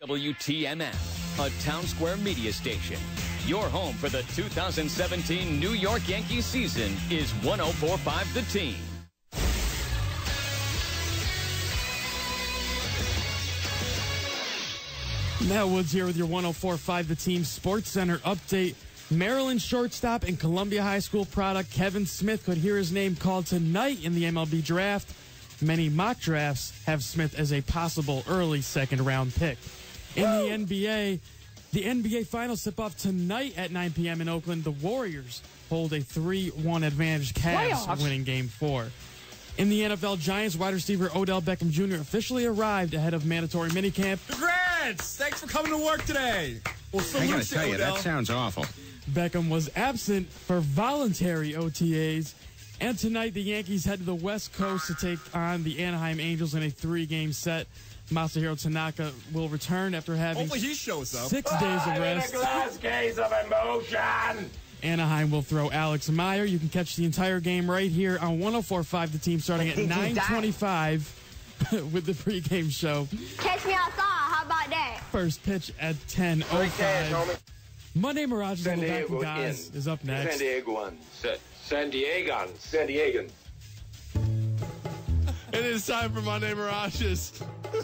WTMN, a Town Square media station. Your home for the 2017 New York Yankees season is 104.5 The Team. Matt Woods here with your 104.5 The Team Sports Center update. Maryland shortstop and Columbia High School product Kevin Smith could hear his name called tonight in the MLB draft. Many mock drafts have Smith as a possible early second-round pick. In the NBA Finals tip-off tonight at 9 p.m. in Oakland. The Warriors hold a 3-1 advantage. Cavs winning Game 4. In the NFL, Giants wide receiver Odell Beckham Jr. officially arrived ahead of mandatory minicamp. Congrats! Thanks for coming to work today. Well, I gotta tell you, that sounds awful. Beckham was absent for voluntary OTAs. And tonight, the Yankees head to the West Coast to take on the Anaheim Angels in a 3-game set. Masahiro Tanaka will return after having hopefully he shows up. 6 days of rest. In a glass case of emotion. Anaheim will throw Alex Meyer. You can catch the entire game right here on 104.5 The Team starting at 9:25 with the pregame show. Catch me outside. How about that? First pitch at 10:05. Monday Mirages and Levack Goz is up next. San Diegan. It is time for Monday Mirages.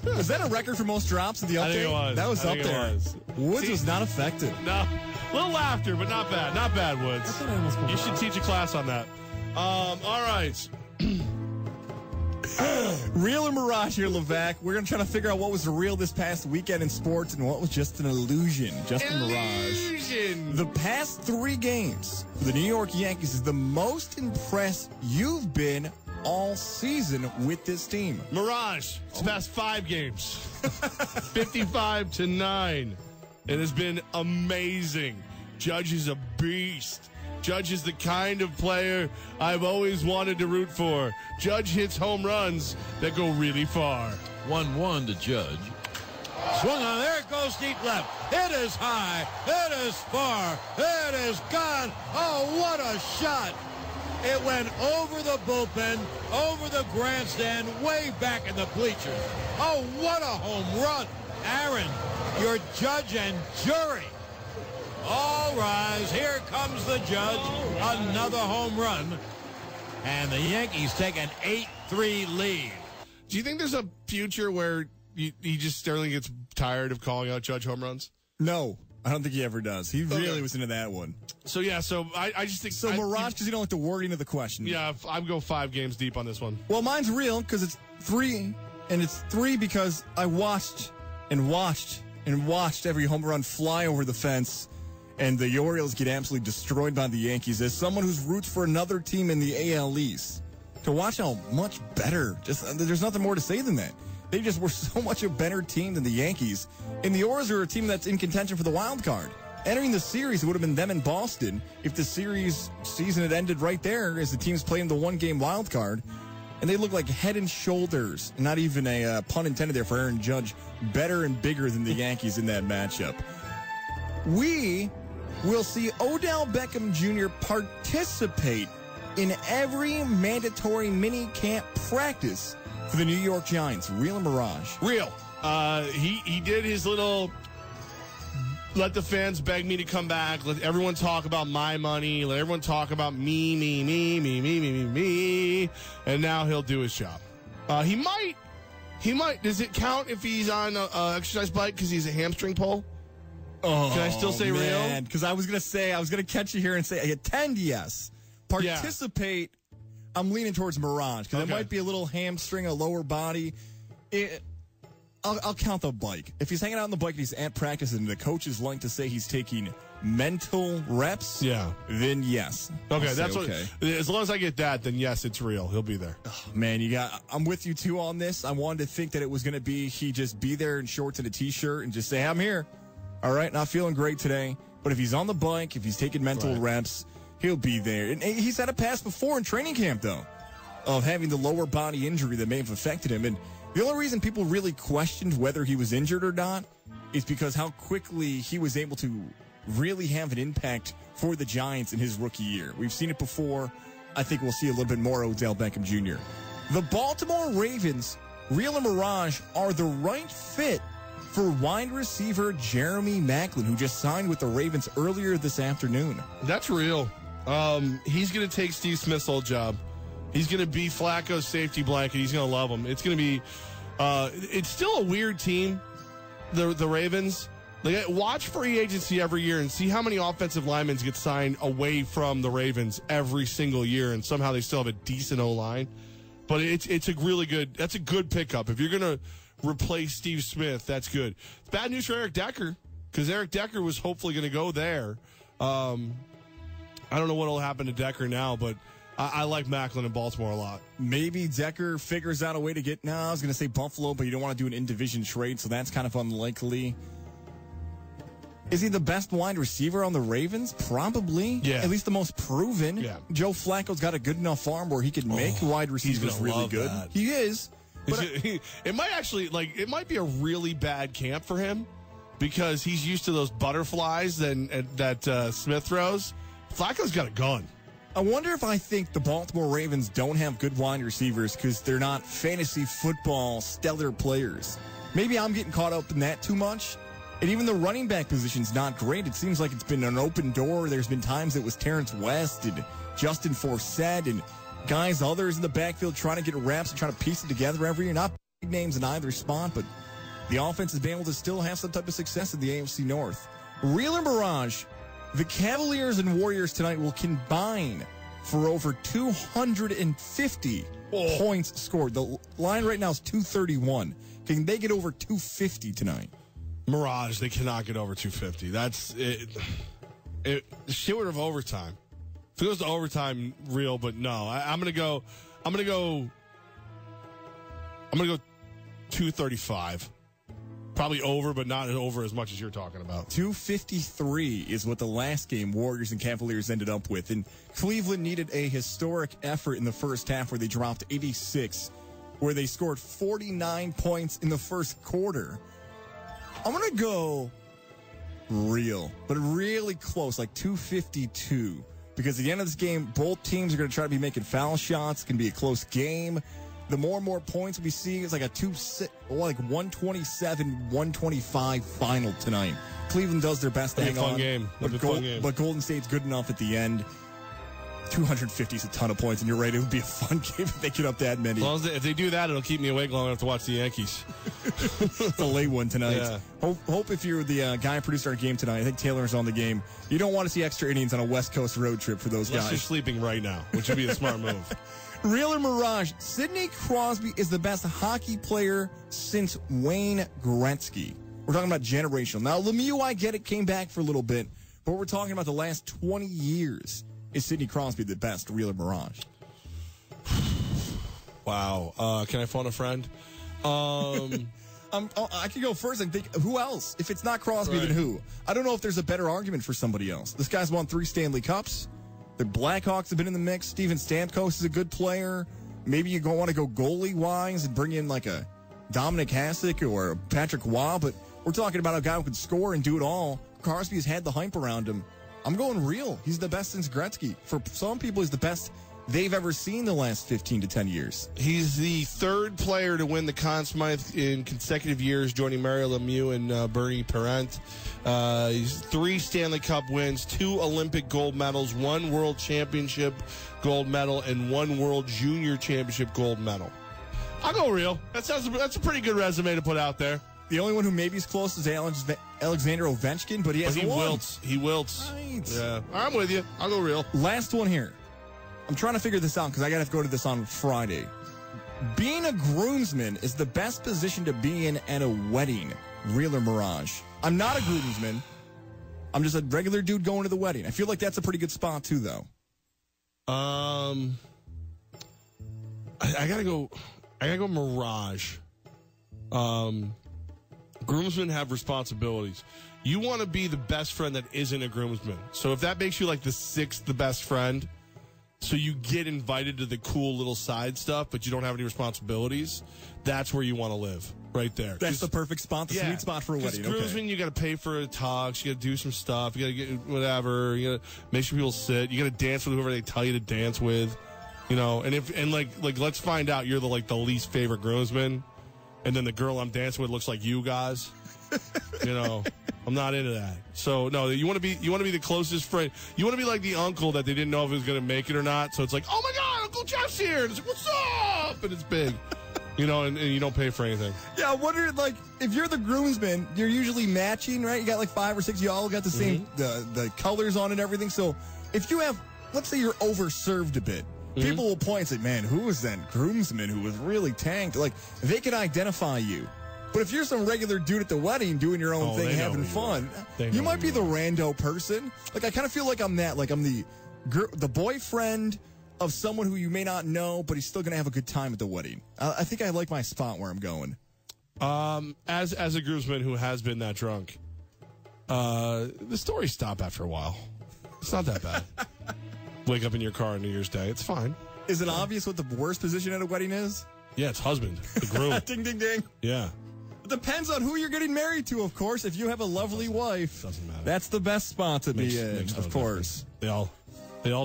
Was that a record for most drops in the update? I think it was. That was up there. Woods was not affected. No. A little laughter, but not bad. Not bad, Woods. You should teach a class on that. All right. Real or Mirage here, Levack. We're going to try to figure out what was real this past weekend in sports and what was just an illusion, just a mirage. The past 3 games for the New York Yankees is the most impressed you've been all season with this team. Mirage. It's the past 5 games. 55-9. It has been amazing. Judge is a beast. Judge is the kind of player I've always wanted to root for. Judge hits home runs that go really far. 1-1 to Judge. Swung on. There it goes deep left. It is high. It is far. It is gone. Oh, what a shot. It went over the bullpen, over the grandstand, way back in the bleachers. Oh, what a home run. Aaron, your judge and jury. All rise. Here comes the judge. Another home run. And the Yankees take an 8-3 lead. Do you think there's a future where Sterling gets tired of calling out Judge home runs? No, I don't think he ever does. He really was into that one. So, I just think... So, Mirage, because you don't like the wording of the question. Yeah, I'd go 5 games deep on this one. Well, mine's real because it's 3, and it's 3 because I watched every home run fly over the fence, and the Orioles get absolutely destroyed by the Yankees. As someone who's roots for another team in the AL East, to watch how much better, there's nothing more to say than that. They just were so much a better team than the Yankees. And the Orioles are a team that's in contention for the wild card. Entering the series, it would have been them in Boston if the series season had ended right there as the teams playing the 1-game wild card. And they look like head and shoulders, not even a pun intended there for Aaron Judge, better and bigger than the Yankees in that matchup. We will see Odell Beckham Jr. participate in every mandatory mini-camp practice for the New York Giants. Real and Mirage? Real. He did his little... Let the fans beg me to come back. Let everyone talk about my money. Let everyone talk about me. And now he'll do his job. He might. Does it count if he's on an exercise bike because he's a hamstring pull? Oh, can I still say real? Because I was going to catch you here and say, I attend, yes. Participate, yeah. I'm leaning towards Mirage because it might be a little hamstring, a lower body. I'll count the bike. If he's hanging out on the bike and he's at practice and the coaches like to say he's taking mental reps, then yes. Okay, that's okay. As long as I get that, then yes, it's real. He'll be there. Oh, man, I'm with you too on this. I wanted to think that it was going to be he just be there in shorts and a t-shirt and just say, I'm here. All right, not feeling great today. But if he's on the bike, if he's taking mental reps, he'll be there. And he's had a past before in training camp, though, of having the lower body injury that may have affected him. And the only reason people really questioned whether he was injured or not is because how quickly he was able to really have an impact for the Giants in his rookie year. We've seen it before. I think we'll see a little bit more Odell Beckham Jr. The Baltimore Ravens, Real and Mirage, are the right fit for wide receiver Jeremy Maclin, who just signed with the Ravens earlier this afternoon. That's real. He's going to take Steve Smith's old job. He's going to be Flacco's safety blanket. He's going to love him. It's going to be it's still a weird team, the Ravens. Like, watch free agency every year and see how many offensive linemen get signed away from the Ravens every single year, and somehow they still have a decent O-line. But it's a really good – that's a good pickup. If you're going to replace Steve Smith, that's good. It's bad news for Eric Decker, because Eric Decker was hopefully going to go there. I don't know what will happen to Decker now, but I like Maclin in Baltimore a lot. Maybe Decker figures out a way to get – no, I was going to say Buffalo, but you don't want to do an in-division trade, so that's kind of unlikely. Is he the best wide receiver on the Ravens? Probably. Yeah. At least the most proven. Yeah. Joe Flacco's got a good enough arm where he can make wide receivers really good. That. He is. But it might actually, like, it might be a really bad camp for him because he's used to those butterflies that Smith throws. Flacco's got a gun. I wonder if I think the Baltimore Ravens don't have good wide receivers because they're not fantasy football stellar players. Maybe I'm getting caught up in that too much. And even the running back position's not great. It seems like it's been an open door. There's been times it was Terrence West and Justin Forsett and others in the backfield trying to get reps and trying to piece it together every year. Not big names in either spot, but the offense has been able to still have some type of success in the AFC North. Real or Mirage, the Cavaliers and Warriors tonight will combine for over 250 points scored. The line right now is 231. Can they get over 250 tonight? Mirage, they cannot get over 250. That's it. Short of overtime. If it goes to overtime, real, but no. I'm gonna go 235. Probably over, but not over as much as you're talking about. 253 is what the last game Warriors and Cavaliers ended up with. And Cleveland needed a historic effort in the first half where they dropped 86, where they scored 49 points in the first quarter. I'm going to go real, but really close, like 252. Because at the end of this game, both teams are going to try to be making foul shots. It's going to be a close game. The more and more points we see, it's like a 127-125 final tonight. Cleveland does their best to hang on. That'd be a fun game. But Golden State's good enough at the end. 250 is a ton of points, and you're right, it would be a fun game if they get up that many. As long as if they do that, it'll keep me awake long enough to watch the Yankees. It's a late one tonight. Yeah. Hope if you're the guy producer our game tonight, I think Taylor's on the game, you don't want to see extra innings on a West Coast road trip for those Unless guys. you're sleeping right now, which would be a smart move. Real or Mirage, Sidney Crosby is the best hockey player since Wayne Gretzky. We're talking about generational. Now, Lemieux, I get it, came back for a little bit, but we're talking about the last 20 years. Is Sidney Crosby the best, Real or Mirage? Wow. Can I phone a friend? I can go first and think, who else? If it's not Crosby, then who? I don't know if there's a better argument for somebody else. This guy's won 3 Stanley Cups. The Blackhawks have been in the mix. Steven Stamkos is a good player. Maybe you want to go goalie-wise and bring in like a Dominic Hasek or a Patrick Waugh, but we're talking about a guy who can score and do it all. Crosby has had the hype around him. I'm going Real. He's the best since Gretzky. For some people, he's the best they've ever seen the last 15 to 10 years. He's the third player to win the Conn Smythe in consecutive years, joining Mario Lemieux and Bernie Parent. He's 3 Stanley Cup wins, 2 Olympic gold medals, 1 World Championship gold medal, and 1 World Junior Championship gold medal. I'll go Real. That's a pretty good resume to put out there. The only one who maybe is close is Alexander Ovechkin, but he hasn't won. He wilts. Right. Yeah, I'm with you. I'll go Real. Last one here. I'm trying to figure this out because I got to go to this on Friday. Being a groomsman is the best position to be in at a wedding, Real or Mirage? I'm not a groomsman. I'm just a regular dude going to the wedding. I feel like that's a pretty good spot too, though. I gotta go Mirage. Groomsmen have responsibilities. You want to be the best friend that isn't a groomsman. So if that makes you like the 6th best friend, so you get invited to the cool little side stuff, but you don't have any responsibilities, that's where you want to live, right there. That's the perfect spot, the sweet spot for a wedding. Groomsmen, you got to pay for talks, you got to do some stuff, you got to get whatever, you got to make sure people sit, you got to dance with whoever they tell you to dance with, you know. And like let's find out you're the least favorite groomsman. And then the girl I'm dancing with looks like you guys. You know, I'm not into that. So no, you want to be the closest friend. You want to be like the uncle that they didn't know if he was going to make it or not. So it's like, oh my God, Uncle Jeff's here. And it's like, what's up? And it's big. You know, and you don't pay for anything. Yeah, I wonder, like, if you're the groomsman, you're usually matching, right? You got like 5 or 6. You all got the same the colors on and everything. So if you have, let's say you're overserved a bit. People will point and say, man, who was that groomsman who was really tanked? Like, they can identify you. But if you're some regular dude at the wedding doing your own thing, having fun, you might be the rando person. Like, I kind of feel like I'm that. Like, I'm the boyfriend of someone who you may not know, but he's still going to have a good time at the wedding. I think I like my spot where I'm going. As a groomsman who has been that drunk, the stories stop after a while. It's not that bad. Wake up in your car on New Year's Day. It's fine. Is it obvious what the worst position at a wedding is? Yeah, it's husband, the groom. Ding, ding, ding. Yeah. It depends on who you're getting married to, of course. If you have a lovely wife, doesn't matter. That's the best spot to be in, of course. They all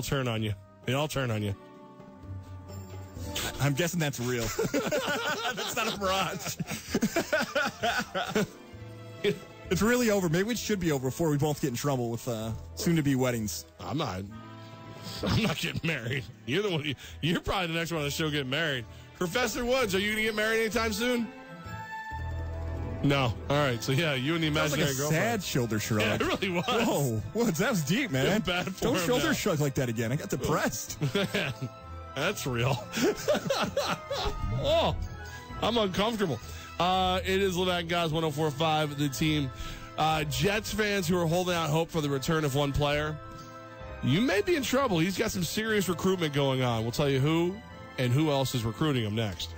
turn on you. They all turn on you. I'm guessing that's real. That's not a mirage. It's really over. Maybe it should be over before we both get in trouble with soon-to-be weddings. I'm not getting married. You're the one. You're probably the next one on the show getting married. Professor Woods, are you going to get married anytime soon? No. All right. So yeah, you and the imaginary girlfriend. Sad shoulder shrug. Yeah, it really was. Whoa, Woods, that was deep, man. Bad for Don't him shoulder now. shrug like that again. I got depressed. Man, that's real. Oh, I'm uncomfortable. It is Levack Goz 104.5, the team. Jets fans who are holding out hope for the return of one player, you may be in trouble. He's got some serious recruitment going on. We'll tell you who and who else is recruiting him next.